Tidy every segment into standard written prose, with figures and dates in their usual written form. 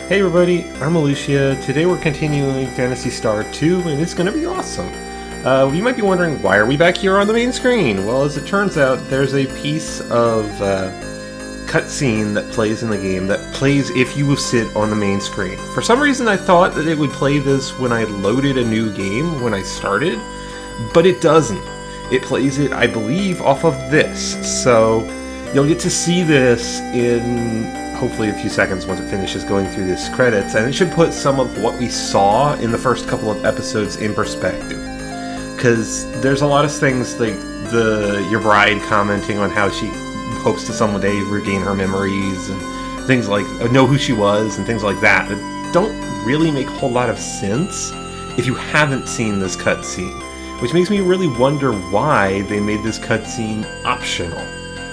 Hey everybody, I'm Ilushia. Today we're continuing Phantasy Star 2, and it's going to be awesome. You might be wondering, why are we back here on the main screen? Well, as it turns out, there's a piece of cutscene that plays in the game that plays if you sit on the main screen. For some reason I thought that it would play this when I loaded a new game when I started, but it doesn't. It plays it, I believe, off of this. So you'll get to see this in hopefully a few seconds once it finishes going through this credits, and it should put some of what we saw in the first couple of episodes in perspective. Because there's a lot of things like your bride commenting on how she hopes to someday regain her memories and things like know who she was and things like that don't really make a whole lot of sense if you haven't seen this cutscene, which makes me really wonder why they made this cutscene optional,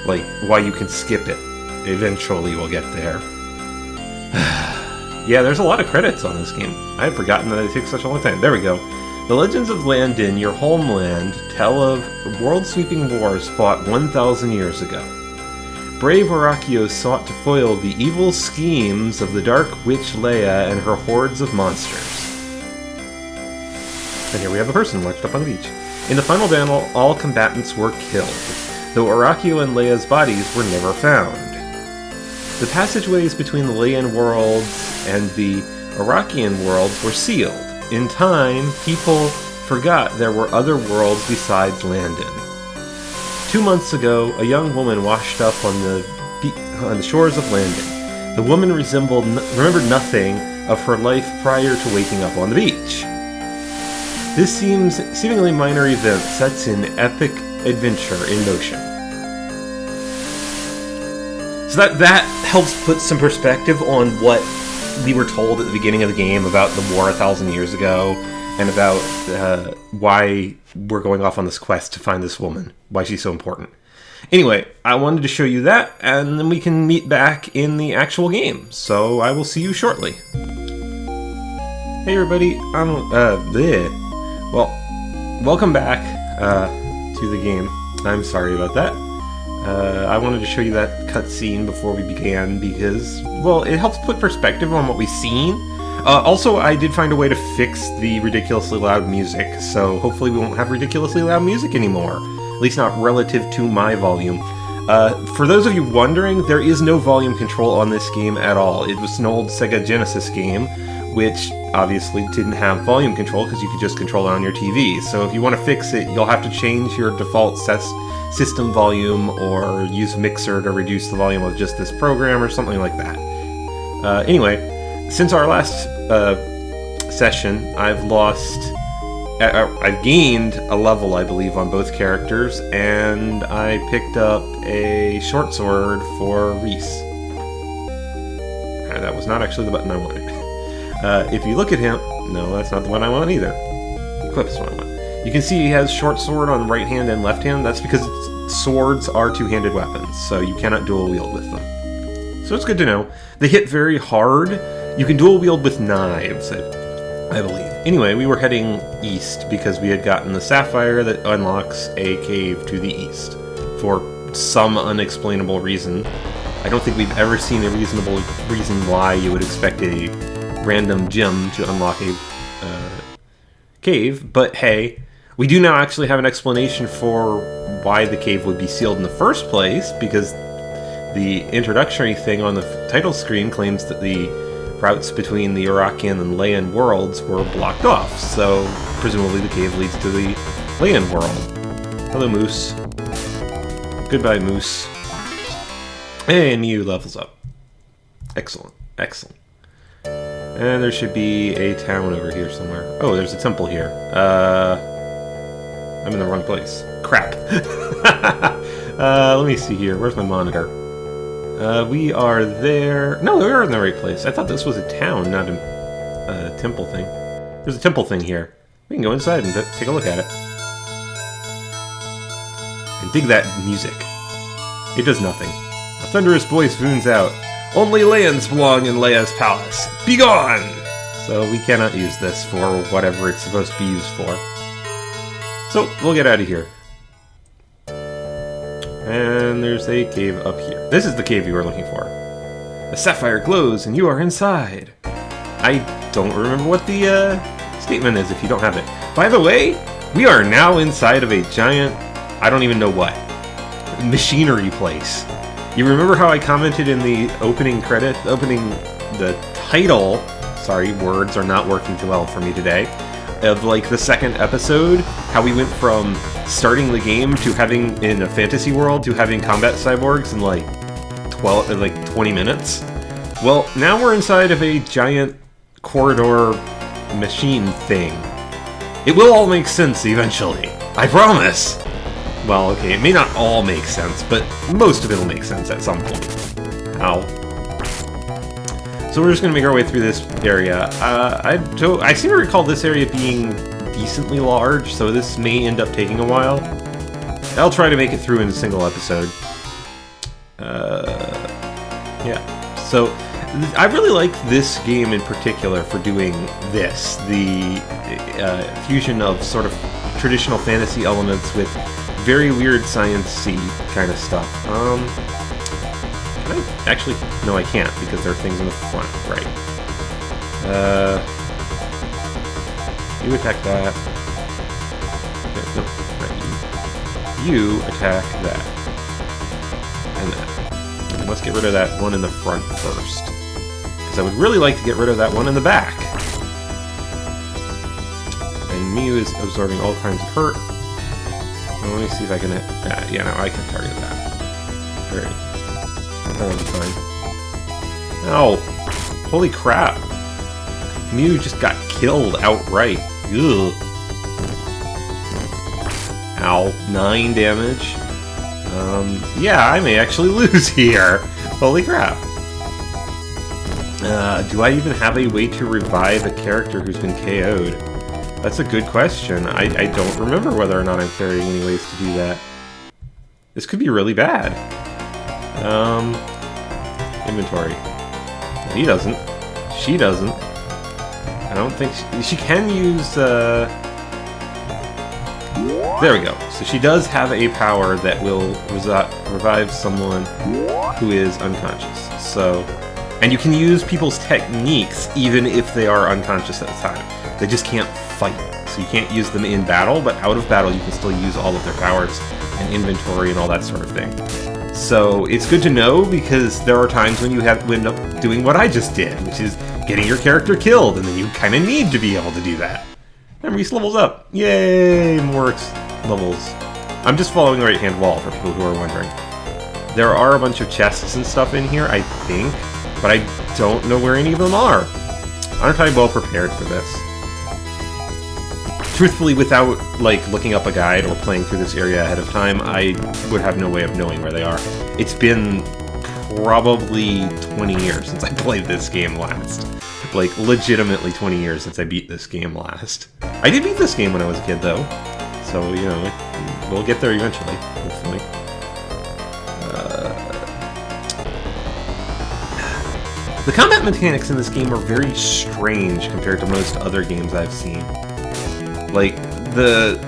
like why you can skip it. Eventually we'll get there. Yeah, there's a lot of credits on this game. I had forgotten that it takes such a long time. There we go. The legends of Landon, your homeland, tell of world-sweeping wars fought 1,000 years ago. Brave Orakios sought to foil the evil schemes of the dark witch Leia and her hordes of monsters. And here we have a person washed up on the beach. In the final battle, all combatants were killed, though Orakio and Leia's bodies were never found. The passageways between the Leian worlds and the Orakian worlds were sealed. In time, people forgot there were other worlds besides Landon. 2 months ago, a young woman washed up on the shores of Landon. The woman remembered nothing of her life prior to waking up on the beach. This seemingly minor event sets an epic adventure in motion. So that helps put some perspective on what we were told at the beginning of the game about the war 1,000 years ago, and about why we're going off on this quest to find this woman, why she's so important. Anyway, I wanted to show you that, and then we can meet back in the actual game. So I will see you shortly. Hey everybody, welcome back to the game. I'm sorry about that. I wanted to show you that cutscene before we began because, well, it helps put perspective on what we've seen. Also, I did find a way to fix the ridiculously loud music, so hopefully we won't have ridiculously loud music anymore. At least not relative to my volume. For those of you wondering, there is no volume control on this game at all. It was an old Sega Genesis game, which obviously didn't have volume control because you could just control it on your TV. So if you want to fix it, you'll have to change your default system volume or use a mixer to reduce the volume of just this program or something like that. Anyway, since our last session, I've gained a level, I believe, on both characters, and I picked up a short sword for Reese. That was not actually the button I wanted. If you look at him, no, that's not the one I want either. Equip is what I want. You can see he has short sword on right hand and left hand. That's because swords are two-handed weapons, so you cannot dual wield with them. So it's good to know. They hit very hard. You can dual wield with knives, I believe. Anyway, we were heading east because we had gotten the sapphire that unlocks a cave to the east. For some unexplainable reason. I don't think we've ever seen a reasonable reason why you would expect a random gem to unlock a cave, but hey, we do now actually have an explanation for why the cave would be sealed in the first place, because the introductory thing on the title screen claims that the routes between the Orakian and Leian worlds were blocked off, so presumably the cave leads to the Leian world. Hello, Moose. Goodbye, Moose. And you levels up. Excellent, excellent. And there should be a town over here somewhere. Oh, there's a temple here. I'm in the wrong place. Crap. Let me see here. Where's my monitor? We are there. No, we are in the right place. I thought this was a town, not a temple thing. There's a temple thing here. We can go inside and take a look at it. And dig that music. It does nothing. A thunderous voice booms out. Only Leians belong in Leia's palace. Be gone! So we cannot use this for whatever it's supposed to be used for. So we'll get out of here. And there's a cave up here. This is the cave you were looking for. The sapphire glows and you are inside. I don't remember what the statement is if you don't have it. By the way, we are now inside of a giant, I don't even know what, machinery place. You remember how I commented in the opening the title, sorry, words are not working too well for me today, of like the second episode, how we went from starting the game to having, in a fantasy world, to having combat cyborgs in like 20 minutes? Well, now we're inside of a giant corridor machine thing. It will all make sense eventually. I promise! Well, okay, it may not all make sense, but most of it will make sense at some point. Ow. So we're just going to make our way through this area. I seem to recall this area being decently large, so this may end up taking a while. I'll try to make it through in a single episode. Yeah. So, I really like this game in particular for doing this. The fusion of sort of traditional fantasy elements with very weird science-y kind of stuff. Can I? Actually, no, I can't, because there are things in the front, right. You attack that. No, not you. You attack that. And that. And let's get rid of that one in the front first. Because I would really like to get rid of that one in the back. And Mew is absorbing all kinds of hurt. Well, let me see if I can... yeah, no, I can target that. Alright. That'll be fine. Ow! Holy crap! Mew just got killed outright. Ugh. Ow. 9 damage. Yeah, I may actually lose here. Holy crap. Do I even have a way to revive a character who's been KO'd? That's a good question. I don't remember whether or not I'm carrying any ways to do that. This could be really bad. Inventory. He doesn't. She doesn't. I don't think... She can use... There we go. So she does have a power that will revive someone who is unconscious. So... And you can use people's techniques even if they are unconscious at the time. They just can't fight. So you can't use them in battle, but out of battle you can still use all of their powers and inventory and all that sort of thing. So it's good to know, because there are times when you end up doing what I just did, which is getting your character killed, and then you kind of need to be able to do that. And Reese levels up. Yay! More levels. I'm just following the right-hand wall for people who are wondering. There are a bunch of chests and stuff in here, I think, but I don't know where any of them are. Aren't I well prepared for this? Truthfully, without, like, looking up a guide or playing through this area ahead of time, I would have no way of knowing where they are. It's been probably 20 years since I played this game last. Like, legitimately 20 years since I beat this game last. I did beat this game when I was a kid, though. So, you know, we'll get there eventually, hopefully. The combat mechanics in this game are very strange compared to most other games I've seen. Like, the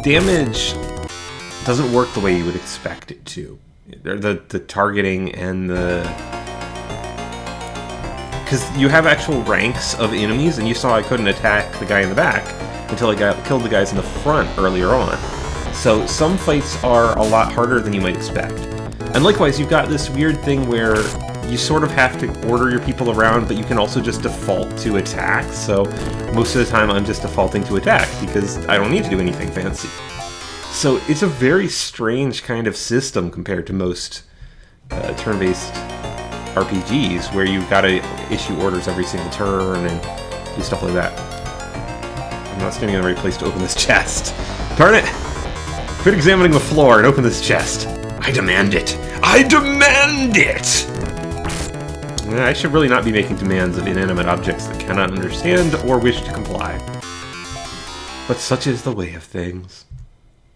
damage doesn't work the way you would expect it to. The targeting and the... Because you have actual ranks of enemies, and you saw I couldn't attack the guy in the back until I killed the guys in the front earlier on. So some fights are a lot harder than you might expect. And likewise, you've got this weird thing where you sort of have to order your people around, but you can also just default to attack. So most of the time I'm just defaulting to attack because I don't need to do anything fancy. So it's a very strange kind of system compared to most turn-based RPGs, where you've got to issue orders every single turn and do stuff like that. I'm not standing in the right place to open this chest. Darn it! Quit examining the floor and open this chest. I demand it! I demand it! I should really not be making demands of inanimate objects that cannot understand or wish to comply. But such is the way of things.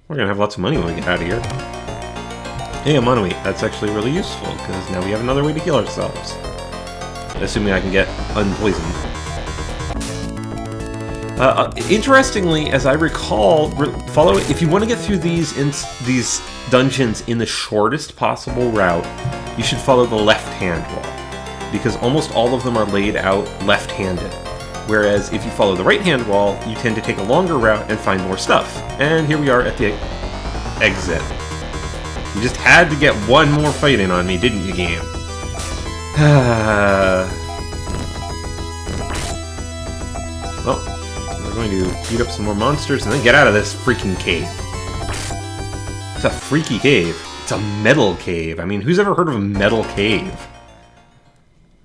We're gonna have lots of money when we get out of here. Hey, a Monowee. That's actually really useful, because now we have another way to heal ourselves. Assuming I can get unpoisoned. Interestingly, as I recall, if you want to get through these dungeons in the shortest possible route, you should follow the left-hand wall. because almost all of them are laid out left-handed. Whereas if you follow the right-hand wall, you tend to take a longer route and find more stuff. And here we are at the exit. You just had to get one more fight in on me, didn't you, game? Well, we're going to beat up some more monsters and then get out of this freaking cave. It's a freaky cave. It's a metal cave. I mean, who's ever heard of a metal cave?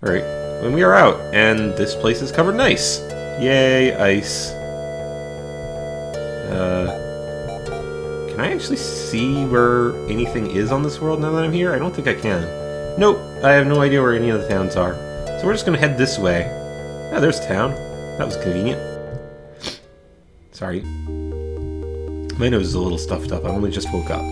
Alright, and we are out, and this place is covered in ice. Yay, ice. Can I actually see where anything is on this world now that I'm here? I don't think I can. Nope, I have no idea where any of the towns are. So we're just gonna head this way. Ah, there's town. That was convenient. Sorry. My nose is a little stuffed up. I only just woke up.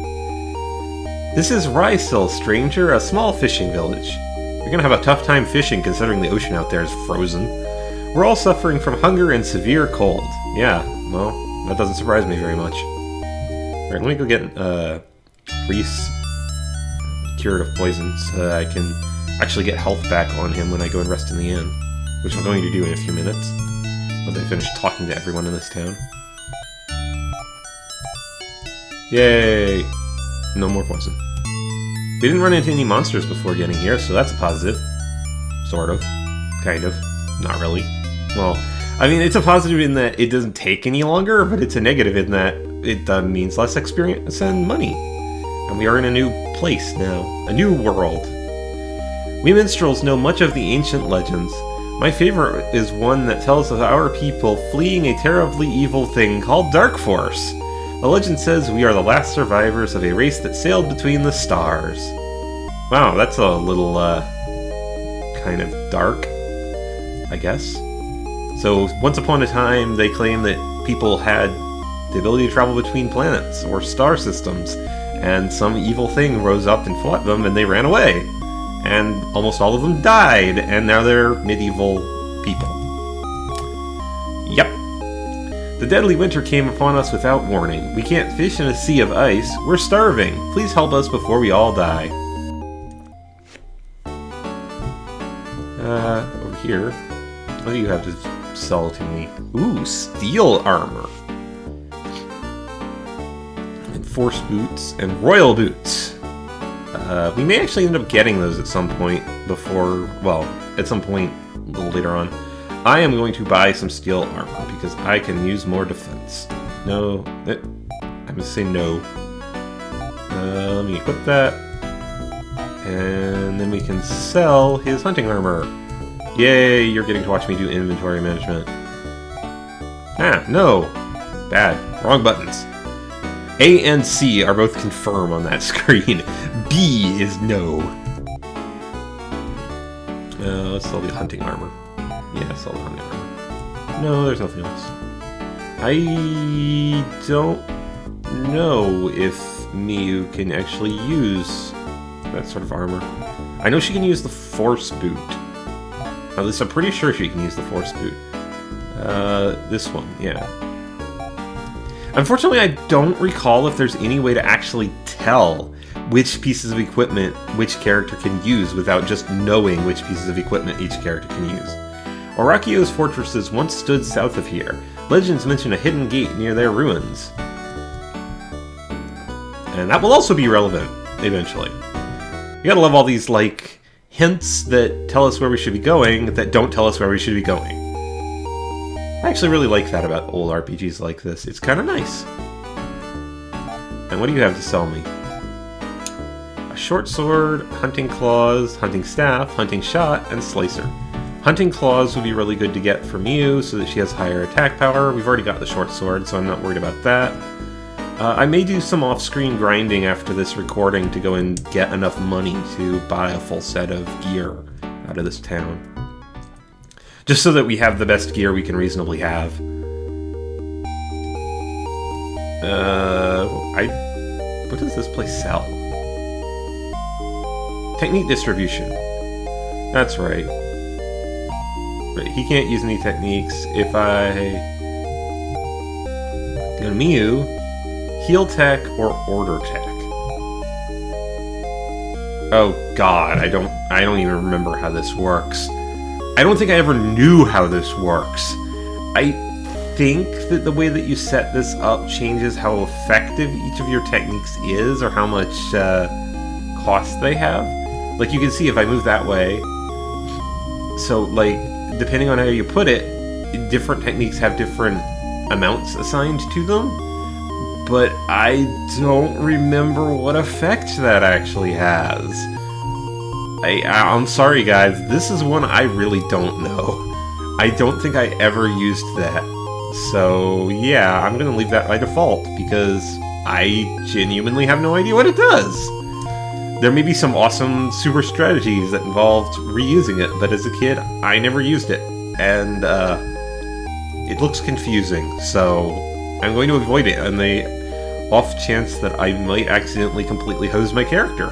This is Rysil, stranger, a small fishing village. You're gonna have a tough time fishing considering the ocean out there is frozen. We're all suffering from hunger and severe cold. Yeah, well, that doesn't surprise me very much. Alright, let me go get Reese cured of poison so I can actually get health back on him when I go and rest in the inn, which I'm going to do in a few minutes once I finish talking to everyone in this town. Yay! No more poison. We didn't run into any monsters before getting here, so that's a positive. Sort of. Kind of. Not really. Well, I mean, it's a positive in that it doesn't take any longer, but it's a negative in that it means less experience and money. And we are in a new place now. A new world. We minstrels know much of the ancient legends. My favorite is one that tells of our people fleeing a terribly evil thing called Dark Force. The legend says we are the last survivors of a race that sailed between the stars. Wow, that's a little, kind of dark, I guess. So, once upon a time, they claimed that people had the ability to travel between planets, or star systems, and some evil thing rose up and fought them, and they ran away. And almost all of them died, and now they're medieval people. Yep. The deadly winter came upon us without warning. We can't fish in a sea of ice. We're starving. Please help us before we all die. Over here. What do you have to sell to me? Ooh, steel armor. And force boots and royal boots. We may actually end up getting those at some point before, well, at some point a little later on. I am going to buy some steel armor because I can use more defense. No, I'm going to say no. Let me equip that. And then we can sell his hunting armor. Yay, you're getting to watch me do inventory management. Ah, no. Bad. Wrong buttons. A and C are both confirm on that screen. B is no. Let's sell the hunting armor. Yeah, sell the hunting armor. No, there's nothing else. I don't know if Miyu can actually use that sort of armor. I know she can use the force boot. At least I'm pretty sure she can use the force boot. This one, yeah. Unfortunately, I don't recall if there's any way to actually tell which pieces of equipment which character can use without just knowing which pieces of equipment each character can use. Orakio's fortresses once stood south of here. Legends mention a hidden gate near their ruins. And that will also be relevant, eventually. You gotta love all these, like, hints that tell us where we should be going that don't tell us where we should be going. I actually really like that about old RPGs like this. It's kind of nice. And what do you have to sell me? A short sword, hunting claws, hunting staff, hunting shot, and slicer. Hunting claws would be really good to get from you so that she has higher attack power. We've already got the short sword, so I'm not worried about that. I may do some off-screen grinding after this recording to go and get enough money to buy a full set of gear out of this town. Just so that we have the best gear we can reasonably have. What does this place sell? Technique distribution. That's right. But he can't use any techniques. If I go to Miyu, heal tech or order tech. Oh god, I don't even remember how this works. I don't think I ever knew how this works. I think that the way that you set this up changes how effective each of your techniques is, or how much cost they have. Like, you can see if I move that way, so, like, depending on how you put it, different techniques have different amounts assigned to them, but I don't remember what effect that actually has. I'm sorry, guys, this is one I really don't know. I don't think I ever used that. So, yeah, I'm gonna leave that by default, because I genuinely have no idea what it does. There may be some awesome super strategies that involved reusing it, but as a kid, I never used it. And, it looks confusing, so I'm going to avoid it on the off chance that I might accidentally completely hose my character.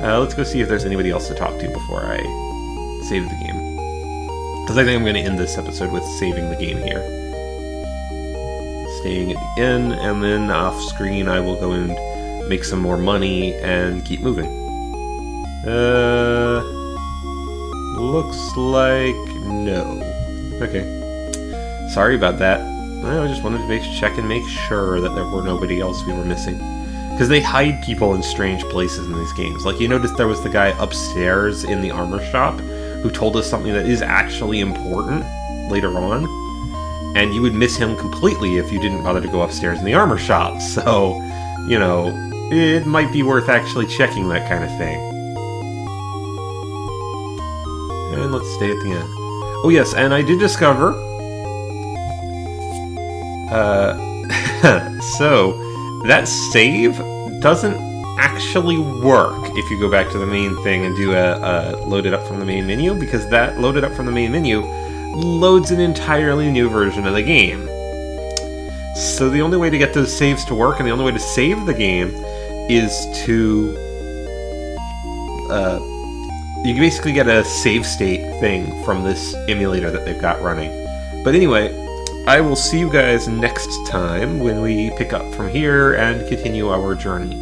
Let's go see if there's anybody else to talk to before I save the game. Because I think I'm going to end this episode with saving the game here. Staying at the inn, and then off screen I will go and make some more money and keep moving. Looks like no. Okay. Sorry about that. I just wanted to check and make sure that there were nobody else we were missing. Because they hide people in strange places in these games. Like, you noticed there was the guy upstairs in the armor shop who told us something that is actually important later on. And you would miss him completely if you didn't bother to go upstairs in the armor shop. So, you know, it might be worth actually checking that kind of thing. And let's stay at the end. Oh yes, and I did discover... so, that save doesn't actually work if you go back to the main thing and do a load it up from the main menu, because that load it up from the main menu loads an entirely new version of the game. So the only way to get those saves to work, and the only way to save the game, is to... you can basically get a save state thing from this emulator that they've got running. But anyway, I will see you guys next time when we pick up from here and continue our journey.